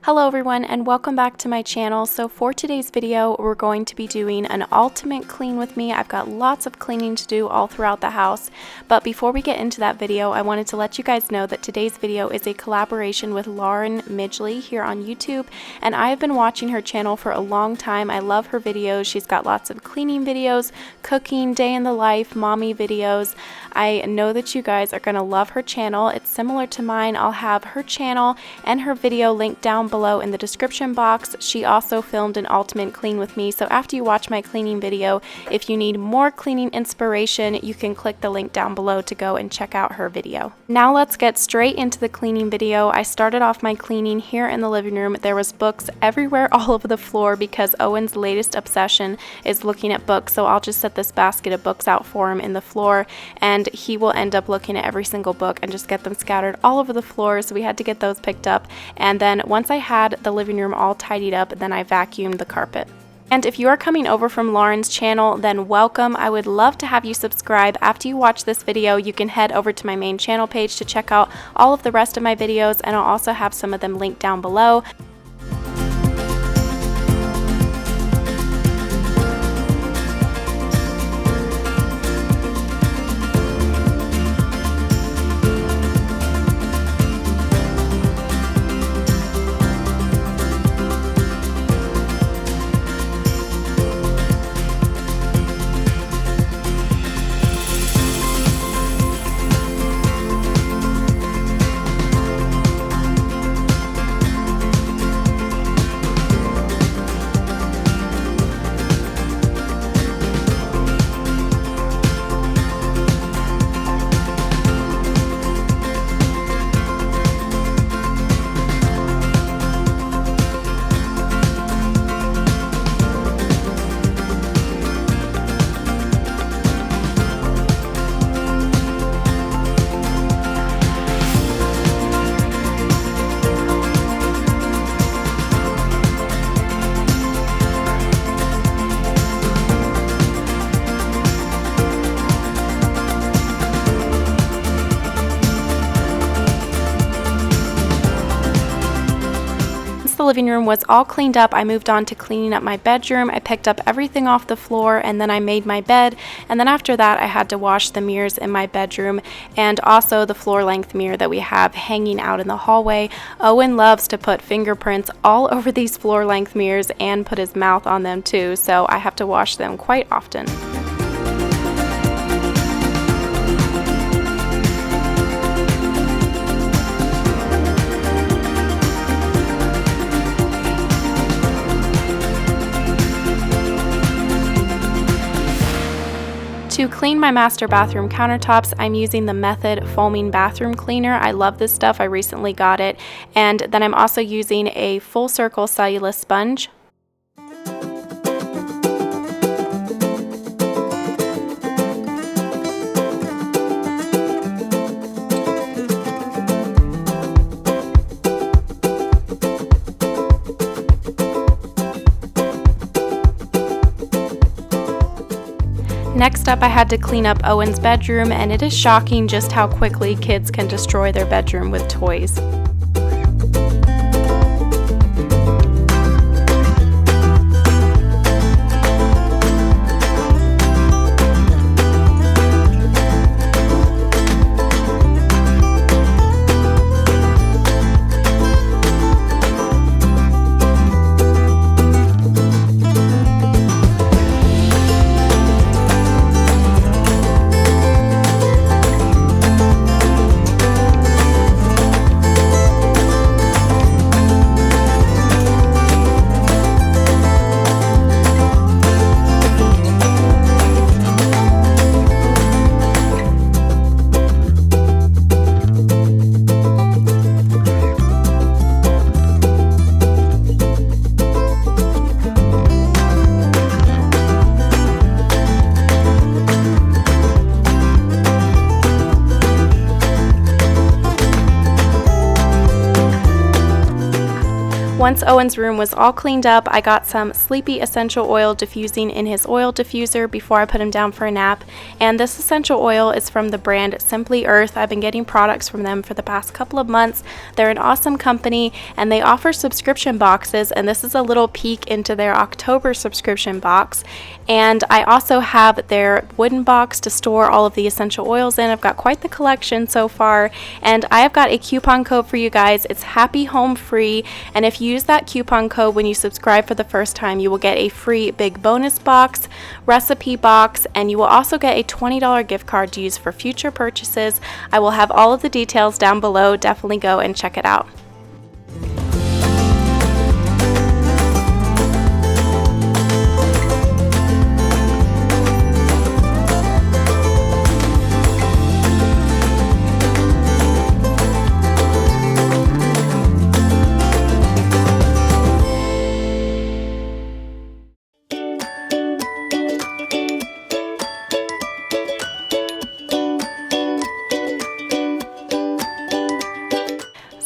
Hello everyone and welcome back to my channel. So for today's video, we're going to be doing an ultimate clean with me. I've got lots of cleaning to do all throughout the house. But before we get into that video, I wanted to let you guys know that today's video is a collaboration with Lauren Midgley here on YouTube. And I have been watching her channel for a long time. I love her videos. She's got lots of cleaning videos, cooking, day in the life, mommy videos. I know that you guys are going to love her channel. It's similar to mine. I'll have her channel and her video linked down below in the description box. She also filmed an ultimate clean with me, so after you watch my cleaning video, if you need more cleaning inspiration, you can click the link down below to go and check out her video. Now let's get straight into the cleaning video. I started off my cleaning here in the living room. There was books everywhere all over the floor because Owen's latest obsession is looking at books, so I'll just set this basket of books out for him in the floor and he will end up looking at every single book and just get them scattered all over the floor, so we had to get those picked up. And then once I had the living room all tidied up, then I vacuumed the carpet. And if you are coming over from Lauren's channel, then welcome. I would love to have you subscribe. After you watch this video, you can head over to my main channel page to check out all of the rest of my videos, and I'll also have some of them linked down below. The living room was all cleaned up, I moved on to cleaning up my bedroom. I picked up everything off the floor and then I made my bed, and then after that I had to wash the mirrors in my bedroom and also the floor length mirror that we have hanging out in the hallway. Owen loves to put fingerprints all over these floor length mirrors and put his mouth on them too, so I have to wash them quite often. To clean my master bathroom countertops, I'm using the Method Foaming Bathroom Cleaner. I love this stuff. I recently got it. And then I'm also using a full circle cellulose sponge. Next up, I had to clean up Owen's bedroom, and it is shocking just how quickly kids can destroy their bedroom with toys. Once Owen's room was all cleaned up, I got some Sleepy essential oil diffusing in his oil diffuser before I put him down for a nap. And this essential oil is from the brand Simply Earth. I've been getting products from them for the past couple of months. They're an awesome company and they offer subscription boxes, and this is a little peek into their October subscription box. And I also have their wooden box to store all of the essential oils in. I've got quite the collection so far, and I have got a coupon code for you guys. It's Happy Home Free, and if you use that coupon code when you subscribe for the first time, you will get a free big bonus box, recipe box, and you will also get a $20 gift card to use for future purchases. I will have all of the details down below. Definitely go and check it out.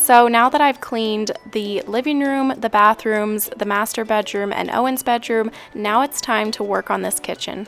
So now that I've cleaned the living room, the bathrooms, the master bedroom, and Owen's bedroom, now it's time to work on this kitchen.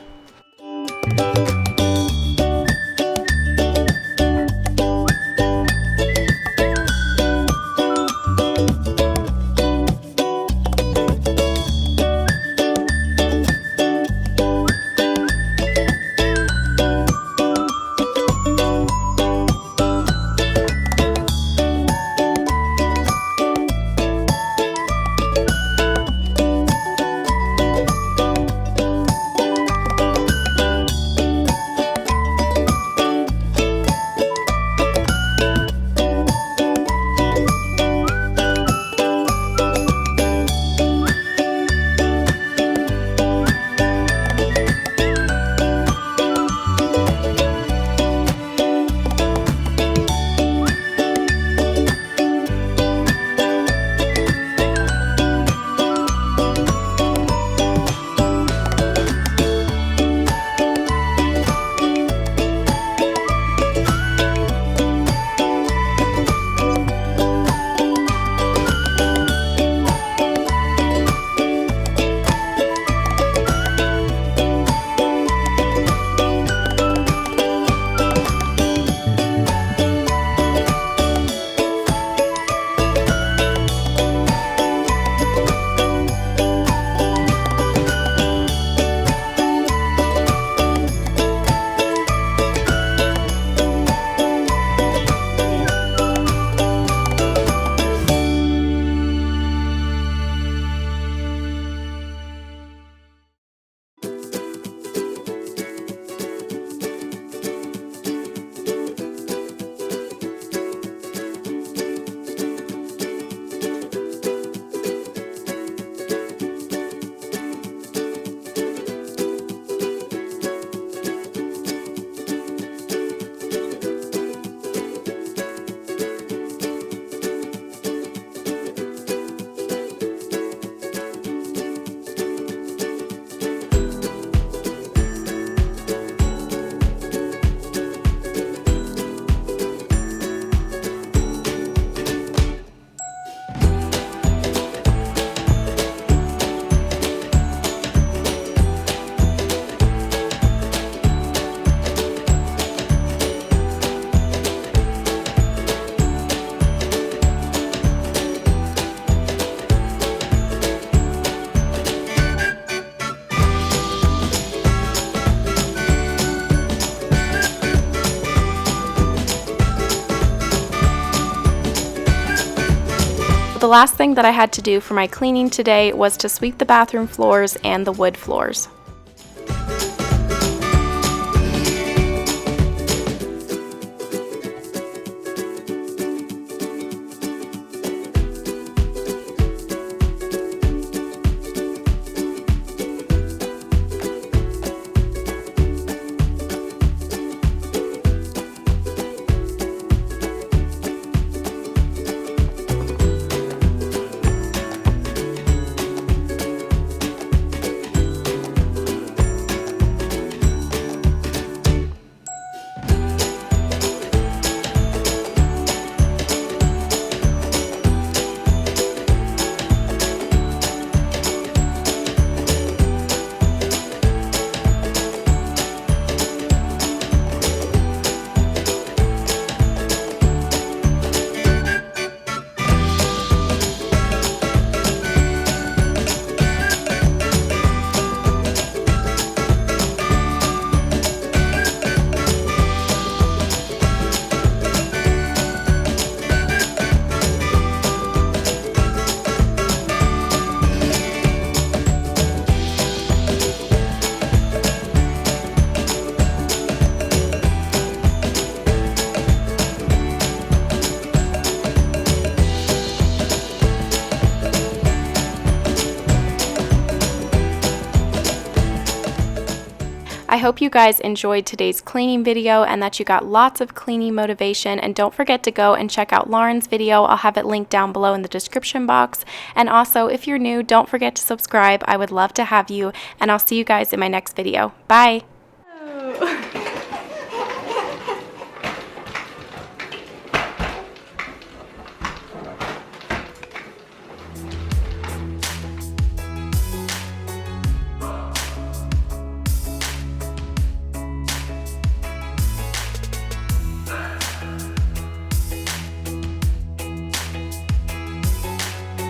The last thing that I had to do for my cleaning today was to sweep the bathroom floors and the wood floors. hope you guys enjoyed today's cleaning video and that you got lots of cleaning motivation. And don't forget to go and check out Lauren's video. I'll have it linked down below in the description box. And also, if you're new, don't forget to subscribe. I would love to have you, and I'll see you guys in my next video. Bye!